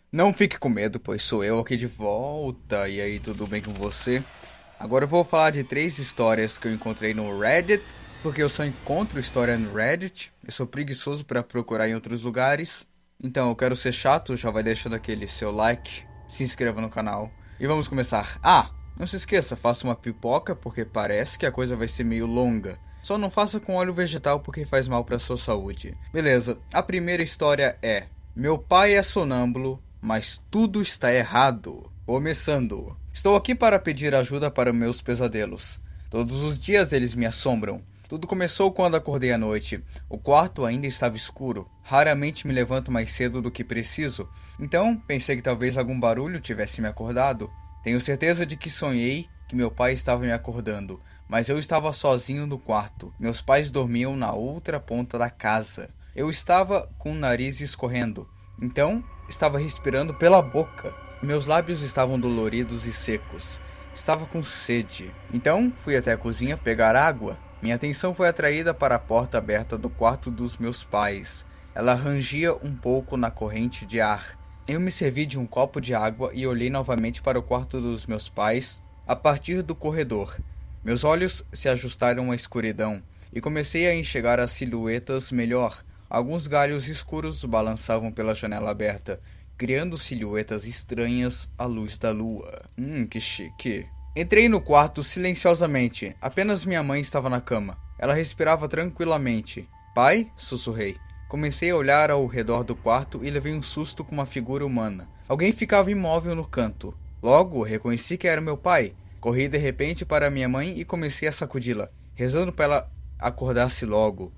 Não fique com medo, pois sou eu aqui de volta. E aí, tudo bem com você? Agora eu vou falar de 3 histórias que eu encontrei no Reddit, porque eu só encontro história no Reddit. Eu sou preguiçoso para procurar em outros lugares. Então eu quero ser chato, já vai deixando aquele seu like, se inscreva no canal e vamos começar. Ah, não se esqueça, faça uma pipoca porque parece que a coisa vai ser meio longa. Só não faça com óleo vegetal porque faz mal para sua saúde. Beleza, a primeira história é: meu pai é sonâmbulo, mas tudo está errado. Começando. Estou aqui para pedir ajuda para meus pesadelos. Todos os dias eles me assombram. Tudo começou quando acordei à noite. O quarto ainda estava escuro. Raramente me levanto mais cedo do que preciso. Então, pensei que talvez algum barulho tivesse me acordado. Tenho certeza de que sonhei que meu pai estava me acordando, mas eu estava sozinho no quarto. Meus pais dormiam na outra ponta da casa. Eu estava com o nariz escorrendo. Então, estava respirando pela boca. Meus lábios estavam doloridos e secos. Estava com sede. Então, fui até a cozinha pegar água. Minha atenção foi atraída para a porta aberta do quarto dos meus pais. Ela rangia um pouco na corrente de ar. Eu me servi de um copo de água e olhei novamente para o quarto dos meus pais a partir do corredor. Meus olhos se ajustaram à escuridão e comecei a enxergar as silhuetas melhor. Alguns galhos escuros balançavam pela janela aberta, criando silhuetas estranhas à luz da lua. Que chique. Entrei no quarto silenciosamente. Apenas minha mãe estava na cama. Ela respirava tranquilamente. Pai? Sussurrei. Comecei a olhar ao redor do quarto e levei um susto com uma figura humana. Alguém ficava imóvel no canto. Logo, reconheci que era meu pai. Corri de repente para minha mãe e comecei a sacudi-la, rezando para ela acordasse logo.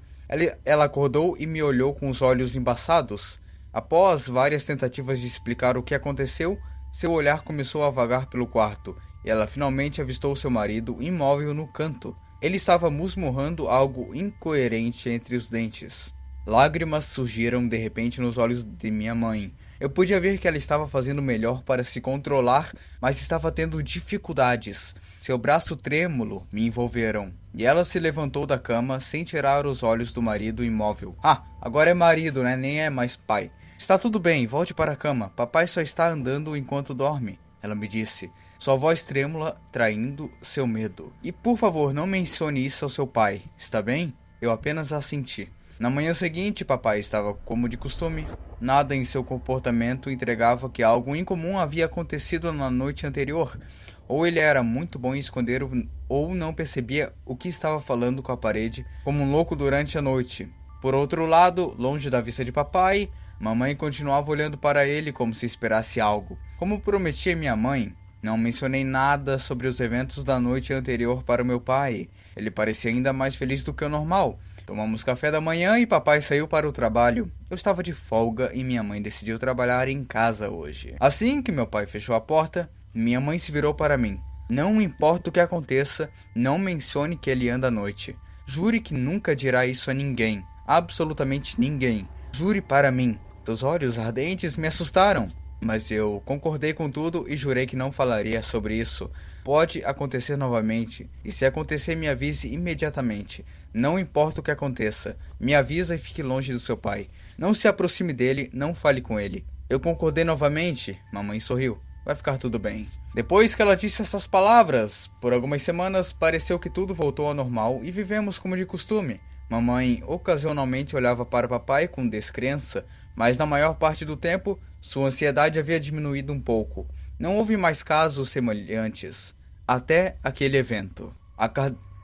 Ela acordou e me olhou com os olhos embaçados. Após várias tentativas de explicar o que aconteceu, seu olhar começou a vagar pelo quarto, e ela finalmente avistou seu marido imóvel no canto. Ele estava musmurrando algo incoerente entre os dentes. Lágrimas surgiram de repente nos olhos de minha mãe. Eu podia ver que ela estava fazendo o melhor para se controlar, mas estava tendo dificuldades. Seu braço trêmulo me envolveram, e ela se levantou da cama sem tirar os olhos do marido imóvel. Ah, agora é marido, né? Nem é mais pai. Está tudo bem, volte para a cama. Papai só está andando enquanto dorme, ela me disse, sua voz trêmula traindo seu medo. E por favor, não mencione isso ao seu pai, está bem? Eu apenas assenti. Na manhã seguinte, papai estava como de costume. Nada em seu comportamento entregava que algo incomum havia acontecido na noite anterior. Ou ele era muito bom em esconder ou não percebia o que estava falando com a parede como um louco durante a noite. Por outro lado, longe da vista de papai, mamãe continuava olhando para ele como se esperasse algo. Como prometi a minha mãe, não mencionei nada sobre os eventos da noite anterior para o meu pai. Ele parecia ainda mais feliz do que o normal. Tomamos café da manhã e papai saiu para o trabalho. Eu estava de folga e minha mãe decidiu trabalhar em casa hoje. Assim que meu pai fechou a porta, minha mãe se virou para mim. Não importa o que aconteça, não mencione que ele anda à noite. Jure que nunca dirá isso a ninguém. Absolutamente ninguém. Jure para mim. Seus olhos ardentes me assustaram. Mas eu concordei com tudo e jurei que não falaria sobre isso. Pode acontecer novamente, e se acontecer me avise imediatamente. Não importa o que aconteça, me avisa e fique longe do seu pai. Não se aproxime dele, não fale com ele. Eu concordei novamente, mamãe sorriu. Vai ficar tudo bem. Depois que ela disse essas palavras, por algumas semanas pareceu que tudo voltou ao normal e vivemos como de costume. Mamãe ocasionalmente olhava para papai com descrença, mas na maior parte do tempo, sua ansiedade havia diminuído um pouco. Não houve mais casos semelhantes, até aquele evento.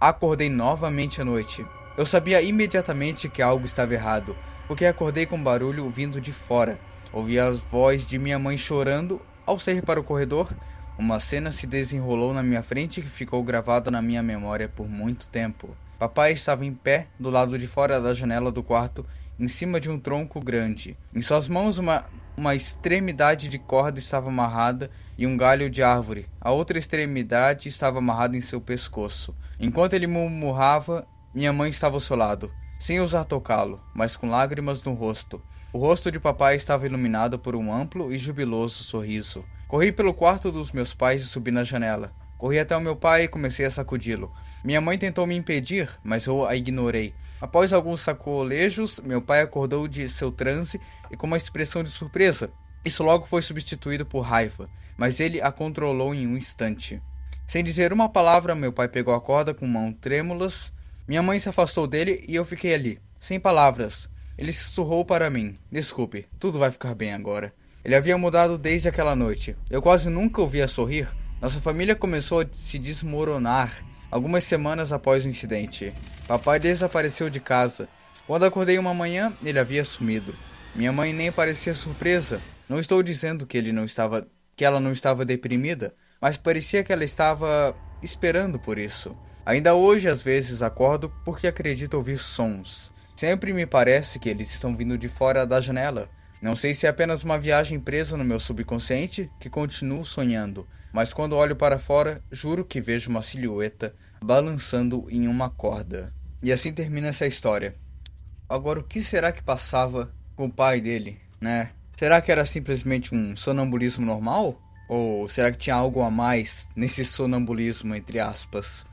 Acordei novamente à noite. Eu sabia imediatamente que algo estava errado, porque acordei com barulho vindo de fora. Ouvi a voz de minha mãe chorando. Ao sair para o corredor, uma cena se desenrolou na minha frente que ficou gravada na minha memória por muito tempo. Papai estava em pé do lado de fora da janela do quarto, em cima de um tronco grande. Em suas mãos uma extremidade de corda estava amarrada em um galho de árvore. A outra extremidade estava amarrada em seu pescoço. Enquanto ele murmurava, minha mãe estava ao seu lado, sem ousar tocá-lo, mas com lágrimas no rosto. O rosto de papai estava iluminado por um amplo e jubiloso sorriso. Corri pelo quarto dos meus pais e subi na janela. Corri até o meu pai e comecei a sacudi-lo. Minha mãe tentou me impedir, mas eu a ignorei. Após alguns sacolejos, meu pai acordou de seu transe e com uma expressão de surpresa. Isso logo foi substituído por raiva, mas ele a controlou em um instante. Sem dizer uma palavra, meu pai pegou a corda com mãos trêmulas. Minha mãe se afastou dele e eu fiquei ali, sem palavras. Ele sussurrou para mim: "Desculpe, tudo vai ficar bem agora." Ele havia mudado desde aquela noite. Eu quase nunca o via sorrir. Nossa família começou a se desmoronar algumas semanas após o incidente. Papai desapareceu de casa. Quando acordei uma manhã, ele havia sumido. Minha mãe nem parecia surpresa. Não estou dizendo que ela não estava deprimida, mas parecia que ela estava esperando por isso. Ainda hoje, às vezes, acordo porque acredito ouvir sons. Sempre me parece que eles estão vindo de fora da janela. Não sei se é apenas uma viagem presa no meu subconsciente que continuo sonhando, mas quando olho para fora, juro que vejo uma silhueta balançando em uma corda. E assim termina essa história. Agora, o que será que passava com o pai dele, né? Será que era simplesmente um sonambulismo normal? Ou será que tinha algo a mais nesse sonambulismo, entre aspas?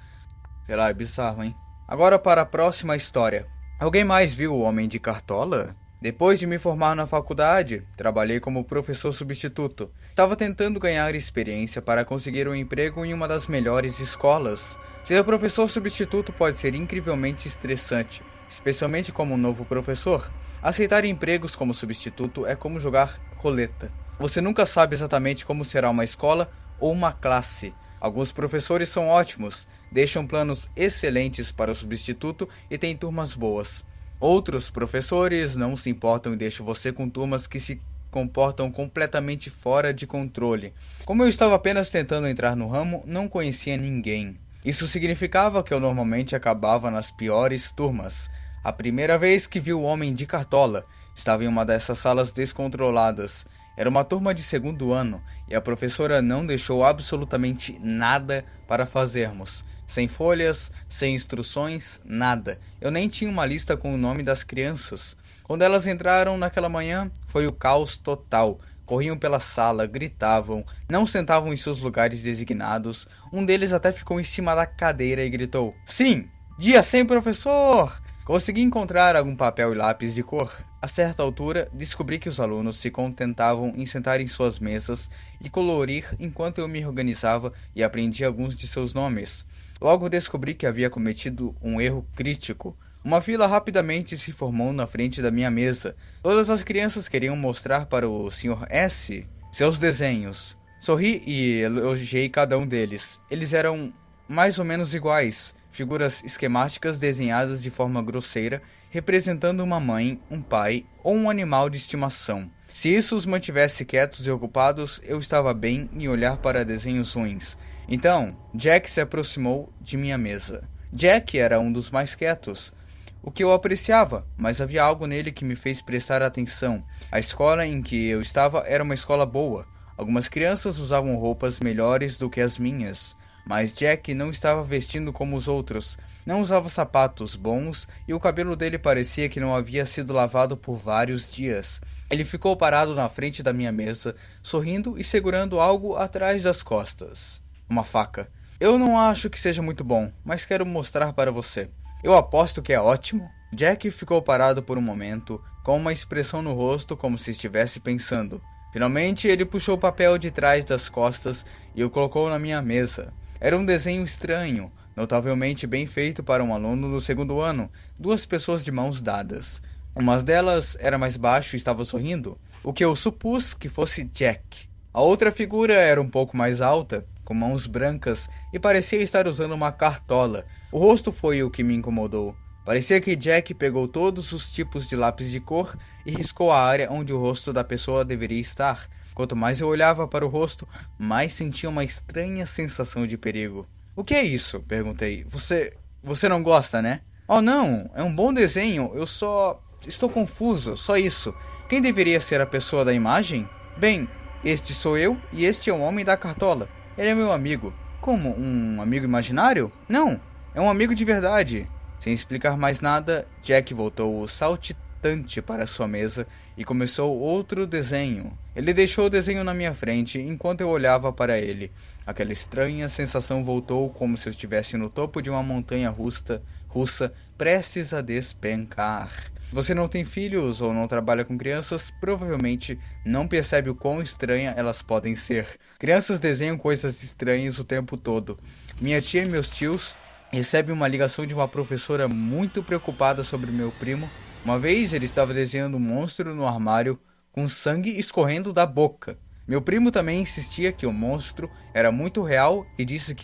Será? É bizarro, hein? Agora para a próxima história. Alguém mais viu o Homem de Cartola? Depois de me formar na faculdade, trabalhei como professor substituto. Estava tentando ganhar experiência para conseguir um emprego em uma das melhores escolas. Ser professor substituto pode ser incrivelmente estressante, especialmente como um novo professor. Aceitar empregos como substituto é como jogar roleta. Você nunca sabe exatamente como será uma escola ou uma classe. Alguns professores são ótimos, deixam planos excelentes para o substituto e têm turmas boas. Outros professores não se importam e deixam você com turmas que se comportam completamente fora de controle. Como eu estava apenas tentando entrar no ramo, não conhecia ninguém. Isso significava que eu normalmente acabava nas piores turmas. A primeira vez que vi o Homem de Cartola, estava em uma dessas salas descontroladas. Era uma turma de segundo ano e a professora não deixou absolutamente nada para fazermos. Sem folhas, sem instruções, nada. Eu nem tinha uma lista com o nome das crianças. Quando elas entraram naquela manhã, foi o caos total. Corriam pela sala, gritavam, não sentavam em seus lugares designados. Um deles até ficou em cima da cadeira e gritou: "Sim, dia sem professor!" Consegui encontrar algum papel e lápis de cor. A certa altura, descobri que os alunos se contentavam em sentar em suas mesas e colorir enquanto eu me organizava e aprendi alguns de seus nomes. Logo descobri que havia cometido um erro crítico. Uma fila rapidamente se formou na frente da minha mesa. Todas as crianças queriam mostrar para o Sr. S. seus desenhos. Sorri e elogiei cada um deles. Eles eram mais ou menos iguais. Figuras esquemáticas desenhadas de forma grosseira, representando uma mãe, um pai ou um animal de estimação. Se isso os mantivesse quietos e ocupados, eu estava bem em olhar para desenhos ruins. Então, Jack se aproximou de minha mesa. Jack era um dos mais quietos, o que eu apreciava, mas havia algo nele que me fez prestar atenção. A escola em que eu estava era uma escola boa. Algumas crianças usavam roupas melhores do que as minhas. Mas Jack não estava vestindo como os outros, não usava sapatos bons e o cabelo dele parecia que não havia sido lavado por vários dias. Ele ficou parado na frente da minha mesa, sorrindo e segurando algo atrás das costas. Uma faca. Eu não acho que seja muito bom, mas quero mostrar para você. Eu aposto que é ótimo. Jack ficou parado por um momento, com uma expressão no rosto como se estivesse pensando. Finalmente ele puxou o papel de trás das costas e o colocou na minha mesa. Era um desenho estranho, notavelmente bem feito para um aluno do segundo ano, duas pessoas de mãos dadas. Uma delas era mais baixo e estava sorrindo, o que eu supus que fosse Jack. A outra figura era um pouco mais alta, com mãos brancas e parecia estar usando uma cartola. O rosto foi o que me incomodou. Parecia que Jack pegou todos os tipos de lápis de cor e riscou a área onde o rosto da pessoa deveria estar. Quanto mais eu olhava para o rosto, mais sentia uma estranha sensação de perigo. "O que é isso?" perguntei. Você não gosta, né?" "Oh não, é um bom desenho, eu só estou confuso, só isso. Quem deveria ser a pessoa da imagem?" "Bem, este sou eu e este é o Homem da Cartola. Ele é meu amigo." "Como, um amigo imaginário?" "Não, é um amigo de verdade." Sem explicar mais nada, Jack voltou saltitante para sua mesa e começou outro desenho. Ele deixou o desenho na minha frente enquanto eu olhava para ele. Aquela estranha sensação voltou como se eu estivesse no topo de uma montanha russa prestes a despencar. Se você não tem filhos ou não trabalha com crianças, provavelmente não percebe o quão estranha elas podem ser. Crianças desenham coisas estranhas o tempo todo. Minha tia e meus tios recebem uma ligação de uma professora muito preocupada sobre meu primo. Uma vez ele estava desenhando um monstro no armário com sangue escorrendo da boca. Meu primo também insistia que o monstro era muito real e disse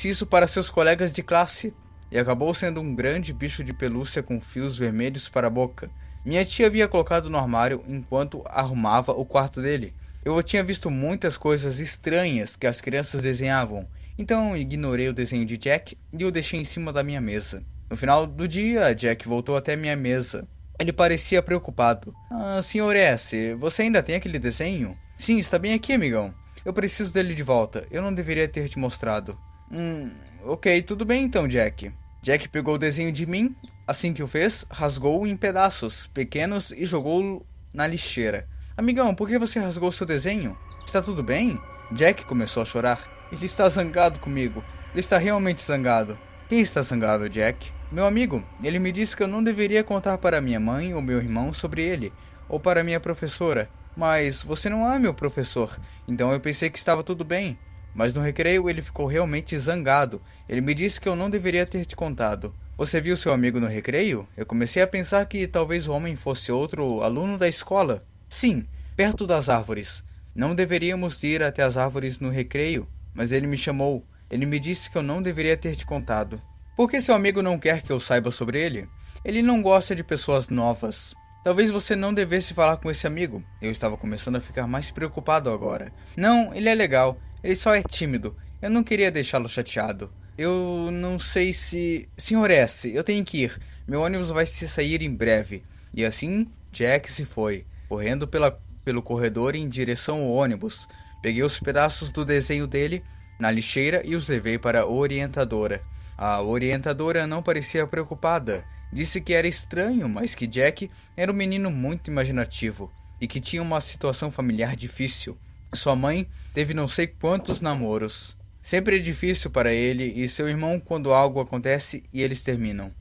isso para seus colegas de classe. E acabou sendo um grande bicho de pelúcia com fios vermelhos para a boca. Minha tia havia colocado no armário enquanto arrumava o quarto dele. Eu tinha visto muitas coisas estranhas que as crianças desenhavam, então ignorei o desenho de Jack e o deixei em cima da minha mesa. No final do dia, Jack voltou até minha mesa. Ele parecia preocupado. Sr. S., você ainda tem aquele desenho? Sim, está bem aqui, amigão. Eu preciso dele de volta. Eu não deveria ter te mostrado. Ok, tudo bem então, Jack. Jack pegou o desenho de mim, assim que o fez, rasgou-o em pedaços pequenos e jogou-o na lixeira. Amigão, por que você rasgou seu desenho? Está tudo bem? Jack começou a chorar. Ele está zangado comigo. Ele está realmente zangado. Quem está zangado, Jack? Meu amigo. Ele me disse que eu não deveria contar para minha mãe ou meu irmão sobre ele, ou para minha professora. Mas você não é meu professor, então eu pensei que estava tudo bem. Mas no recreio ele ficou realmente zangado. Ele me disse que eu não deveria ter te contado. Você viu seu amigo no recreio? Eu comecei a pensar que talvez o homem fosse outro aluno da escola. Sim, perto das árvores. Não deveríamos ir até as árvores no recreio, mas ele me chamou. Ele me disse que eu não deveria ter te contado. Por que seu amigo não quer que eu saiba sobre ele? Ele não gosta de pessoas novas. Talvez você não devesse falar com esse amigo. Eu estava começando a ficar mais preocupado agora. Não, ele é legal. Ele só é tímido. Eu não queria deixá-lo chateado. Eu não sei se... Sr. S., eu tenho que ir. Meu ônibus vai se sair em breve. E assim, Jack se foi, correndo pelo corredor em direção ao ônibus. Peguei os pedaços do desenho dele na lixeira e os levei para a orientadora. A orientadora não parecia preocupada. Disse que era estranho, mas que Jack era um menino muito imaginativo e que tinha uma situação familiar difícil. Sua mãe teve não sei quantos namoros. Sempre é difícil para ele e seu irmão quando algo acontece e eles terminam.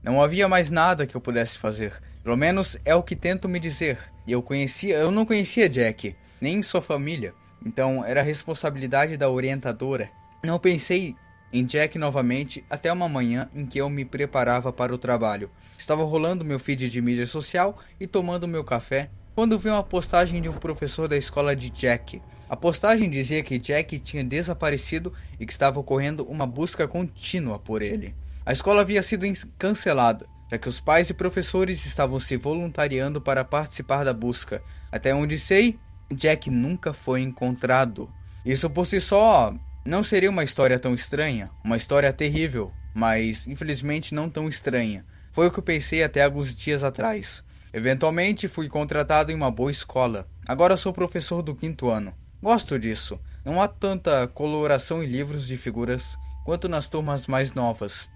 Não havia mais nada que eu pudesse fazer. Pelo menos é o que tento me dizer. Eu não conhecia Jack, nem sua família. Então era a responsabilidade da orientadora. Não pensei em Jack novamente até uma manhã em que eu me preparava para o trabalho. Estava rolando meu feed de mídia social e tomando meu café quando vi uma postagem de um professor da escola de Jack. A postagem dizia que Jack tinha desaparecido e que estava ocorrendo uma busca contínua por ele. A escola havia sido cancelada, já que os pais e professores estavam se voluntariando para participar da busca. Até onde sei, Jack nunca foi encontrado. Isso por si só não seria uma história tão estranha, uma história terrível, mas infelizmente não tão estranha. Foi o que eu pensei até alguns dias atrás. Eventualmente fui contratado em uma boa escola. Agora sou professor do 5º ano. Gosto disso. Não há tanta coloração em livros de figuras quanto nas turmas mais novas.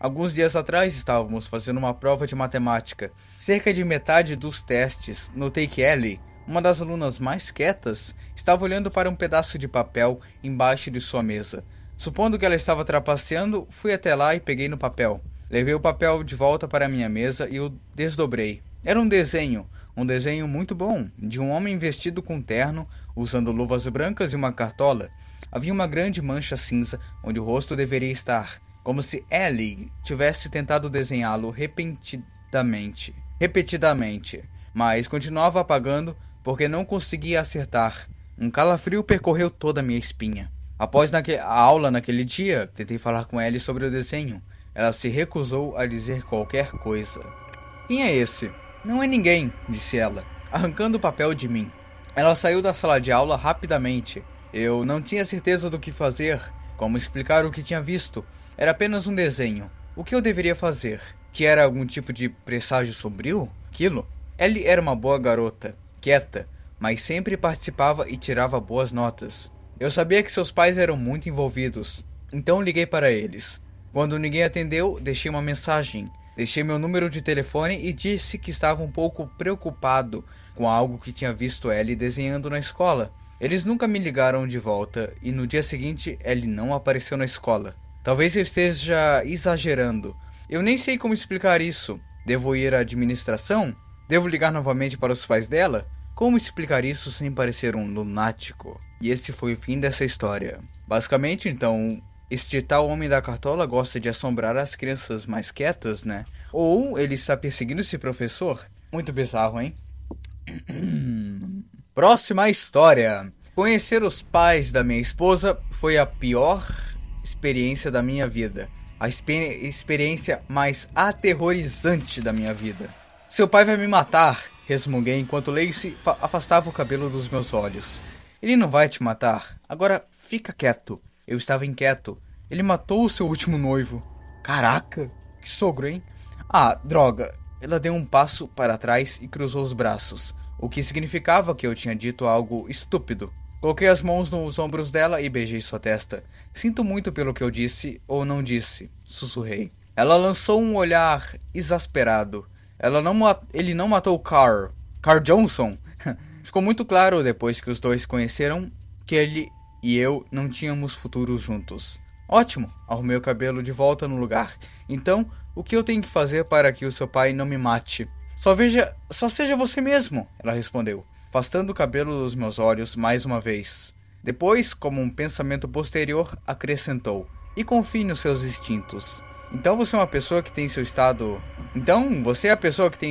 Alguns dias atrás estávamos fazendo uma prova de matemática. Cerca de metade dos testes, notei que Ellie, uma das alunas mais quietas, estava olhando para um pedaço de papel embaixo de sua mesa. Supondo que ela estava trapaceando, fui até lá e peguei no papel. Levei o papel de volta para minha mesa e o desdobrei. Era um desenho muito bom, de um homem vestido com terno, usando luvas brancas e uma cartola. Havia uma grande mancha cinza onde o rosto deveria estar, como se Ellie tivesse tentado desenhá-lo repetidamente, mas continuava apagando porque não conseguia acertar. Um calafrio percorreu toda a minha espinha. Após a aula naquele dia, tentei falar com Ellie sobre o desenho. Ela se recusou a dizer qualquer coisa. Quem é esse? Não é ninguém, disse ela, arrancando o papel de mim. Ela saiu da sala de aula rapidamente. Eu não tinha certeza do que fazer, como explicar o que tinha visto. Era apenas um desenho. O que eu deveria fazer? Que era algum tipo de presságio sombrio? Aquilo? Ellie era uma boa garota, quieta, mas sempre participava e tirava boas notas. Eu sabia que seus pais eram muito envolvidos, então liguei para eles. Quando ninguém atendeu, deixei uma mensagem. Deixei meu número de telefone e disse que estava um pouco preocupado com algo que tinha visto Ellie desenhando na escola. Eles nunca me ligaram de volta e no dia seguinte Ellie não apareceu na escola. Talvez eu esteja exagerando. Eu nem sei como explicar isso. Devo ir à administração? Devo ligar novamente para os pais dela? Como explicar isso sem parecer um lunático? E esse foi o fim dessa história. Basicamente, então, este tal homem da cartola gosta de assombrar as crianças mais quietas, né? Ou ele está perseguindo esse professor? Muito bizarro, hein? Próxima história. Conhecer os pais da minha esposa foi a pior experiência da minha vida. A experiência mais aterrorizante da minha vida. Seu pai vai me matar, resmunguei enquanto Lacey afastava o cabelo dos meus olhos. Ele não vai te matar. Agora fica quieto. Eu estava inquieto. Ele matou o seu último noivo. Caraca, que sogro, hein? Ah, droga. Ela deu um passo para trás e cruzou os braços, o que significava que eu tinha dito algo estúpido. Coloquei as mãos nos ombros dela e beijei sua testa. Sinto muito pelo que eu disse ou não disse, sussurrei. Ela lançou um olhar exasperado. Ele não matou Carl Johnson. Ficou muito claro depois que os dois conheceram que ele e eu não tínhamos futuro juntos. Ótimo, arrumei o cabelo de volta no lugar. Então, o que eu tenho que fazer para que o seu pai não me mate? Só seja você mesmo, ela respondeu, afastando o cabelo dos meus olhos mais uma vez. Depois, como um pensamento posterior, acrescentou, e confie nos seus instintos. Então você é a pessoa que tem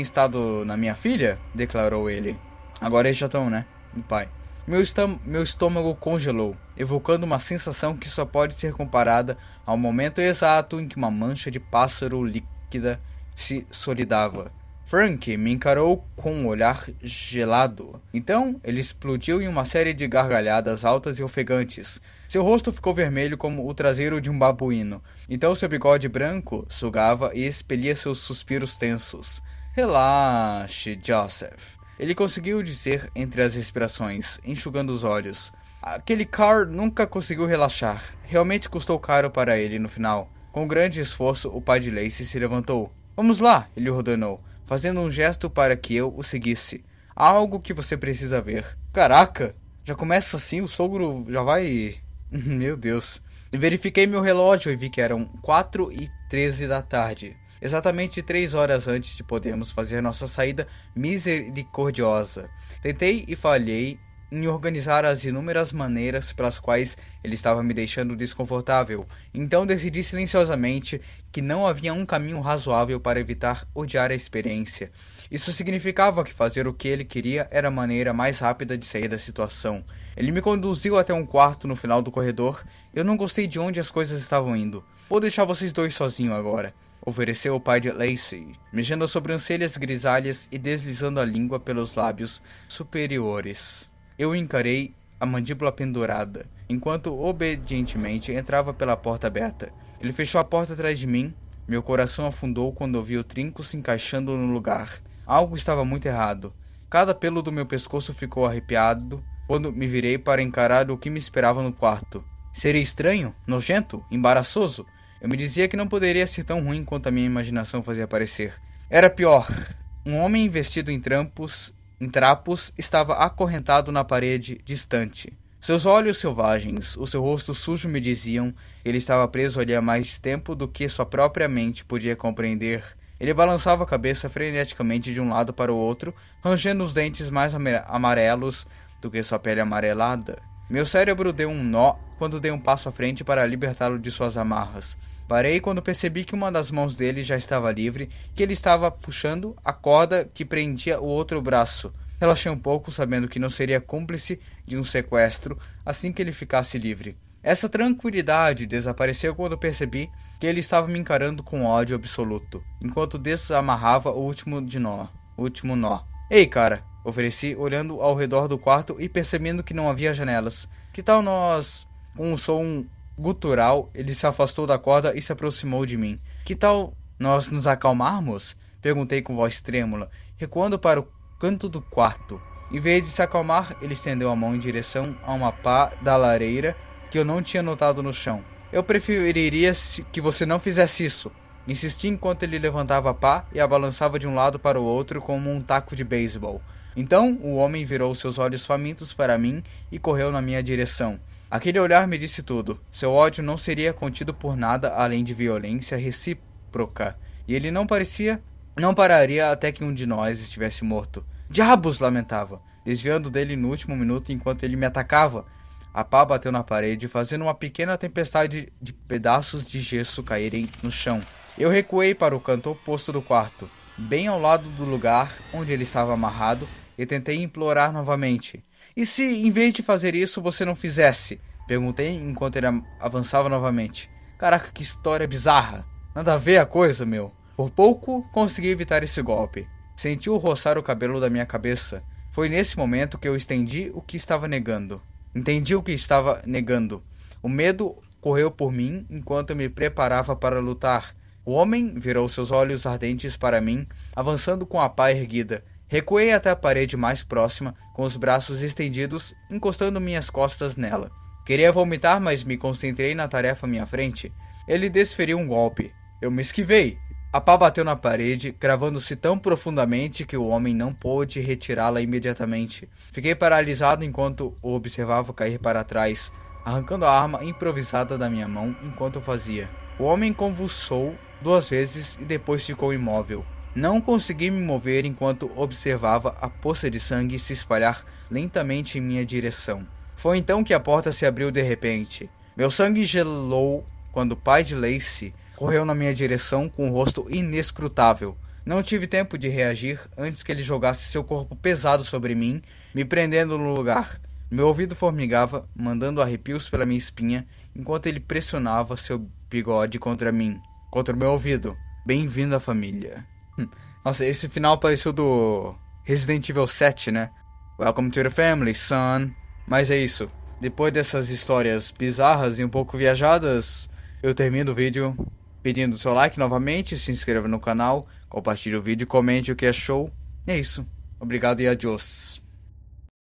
estado na minha filha? Declarou ele. Agora eles já estão, né? O pai. Meu estômago congelou, evocando uma sensação que só pode ser comparada ao momento exato em que uma mancha de pássaro líquida se solidava. Frank me encarou com um olhar gelado. Então, ele explodiu em uma série de gargalhadas altas e ofegantes. Seu rosto ficou vermelho como o traseiro de um babuíno. Então seu bigode branco sugava e expelia seus suspiros tensos. Relaxe, Joseph. Ele conseguiu dizer entre as respirações, enxugando os olhos. Aquele Carl nunca conseguiu relaxar. Realmente custou caro para ele no final. Com grande esforço, o pai de Lacey se levantou. Vamos lá, ele ordenou, fazendo um gesto para que eu o seguisse. Há algo que você precisa ver. Caraca, já começa assim, o sogro já vai... Meu Deus. Verifiquei meu relógio e vi que eram 4h13 da tarde. Exatamente 3 horas antes de podermos fazer nossa saída misericordiosa. Tentei e falhei em organizar as inúmeras maneiras pelas quais ele estava me deixando desconfortável. Então decidi silenciosamente que não havia um caminho razoável para evitar odiar a experiência. Isso significava que fazer o que ele queria era a maneira mais rápida de sair da situação. Ele me conduziu até um quarto no final do corredor. Eu não gostei de onde as coisas estavam indo. Vou deixar vocês dois sozinhos agora, ofereceu o pai de Lacey, mexendo as sobrancelhas grisalhas e deslizando a língua pelos lábios superiores. Eu encarei a mandíbula pendurada, enquanto obedientemente entrava pela porta aberta. Ele fechou a porta atrás de mim. Meu coração afundou quando ouvi o trinco se encaixando no lugar. Algo estava muito errado. Cada pelo do meu pescoço ficou arrepiado quando me virei para encarar o que me esperava no quarto. Seria estranho? Nojento? Embaraçoso? Eu me dizia que não poderia ser tão ruim quanto a minha imaginação fazia parecer. Era pior. Um homem vestido em trapos estava acorrentado na parede distante. Seus olhos selvagens, o seu rosto sujo me diziam que ele estava preso ali há mais tempo do que sua própria mente podia compreender. Ele balançava a cabeça freneticamente de um lado para o outro, rangendo os dentes mais amarelos do que sua pele amarelada. Meu cérebro deu um nó quando dei um passo à frente para libertá-lo de suas amarras. Parei quando percebi que uma das mãos dele já estava livre, que ele estava puxando a corda que prendia o outro braço. Relaxei um pouco, sabendo que não seria cúmplice de um sequestro assim que ele ficasse livre. Essa tranquilidade desapareceu quando percebi que ele estava me encarando com ódio absoluto, enquanto desamarrava o último nó. Ei, cara, ofereci, olhando ao redor do quarto e percebendo que não havia janelas. Que tal nós... Com um som gutural, ele se afastou da corda e se aproximou de mim. Que tal nós nos acalmarmos? Perguntei com voz trêmula, recuando para o canto do quarto. Em vez de se acalmar, ele estendeu a mão em direção a uma pá da lareira que eu não tinha notado no chão. Eu preferiria que você não fizesse isso. Insisti enquanto ele levantava a pá e a balançava de um lado para o outro como um taco de beisebol. Então o homem virou seus olhos famintos para mim e correu na minha direção. Aquele olhar me disse tudo. Seu ódio não seria contido por nada além de violência recíproca. E ele não parecia Não pararia até que um de nós estivesse morto. Diabos! Lamentava, desviando dele no último minuto enquanto ele me atacava. A pá bateu na parede, fazendo uma pequena tempestade de pedaços de gesso caírem no chão. Eu recuei para o canto oposto do quarto, bem ao lado do lugar onde ele estava amarrado, e tentei implorar novamente. E se, em vez de fazer isso, você não fizesse? Perguntei enquanto ele avançava novamente. Caraca, que história bizarra. Nada a ver a coisa, meu. Por pouco, consegui evitar esse golpe. Senti-o roçar o cabelo da minha cabeça. Foi nesse momento que eu estendi o que estava negando. Entendi o que estava negando. O medo correu por mim enquanto eu me preparava para lutar. O homem virou seus olhos ardentes para mim, avançando com a pá erguida. Recuei até a parede mais próxima, com os braços estendidos, encostando minhas costas nela. Queria vomitar, mas me concentrei na tarefa à minha frente. Ele desferiu um golpe. Eu me esquivei. A pá bateu na parede, cravando-se tão profundamente que o homem não pôde retirá-la imediatamente. Fiquei paralisado enquanto o observava cair para trás, arrancando a arma improvisada da minha mão enquanto eu fazia. O homem convulsou 2 vezes e depois ficou imóvel. Não consegui me mover enquanto observava a poça de sangue se espalhar lentamente em minha direção. Foi então que a porta se abriu de repente. Meu sangue gelou quando o pai de Lacey correu na minha direção com um rosto inescrutável. Não tive tempo de reagir antes que ele jogasse seu corpo pesado sobre mim, me prendendo no lugar. Meu ouvido formigava, mandando arrepios pela minha espinha, enquanto ele pressionava seu bigode contra mim, contra o meu ouvido. Bem-vindo à família. Nossa, esse final pareceu do Resident Evil 7, né? Welcome to the family, son. Mas é isso. Depois dessas histórias bizarras e um pouco viajadas, eu termino o vídeo pedindo seu like novamente, se inscreva no canal, compartilhe o vídeo, comente o que achou. É isso. Obrigado e adiós.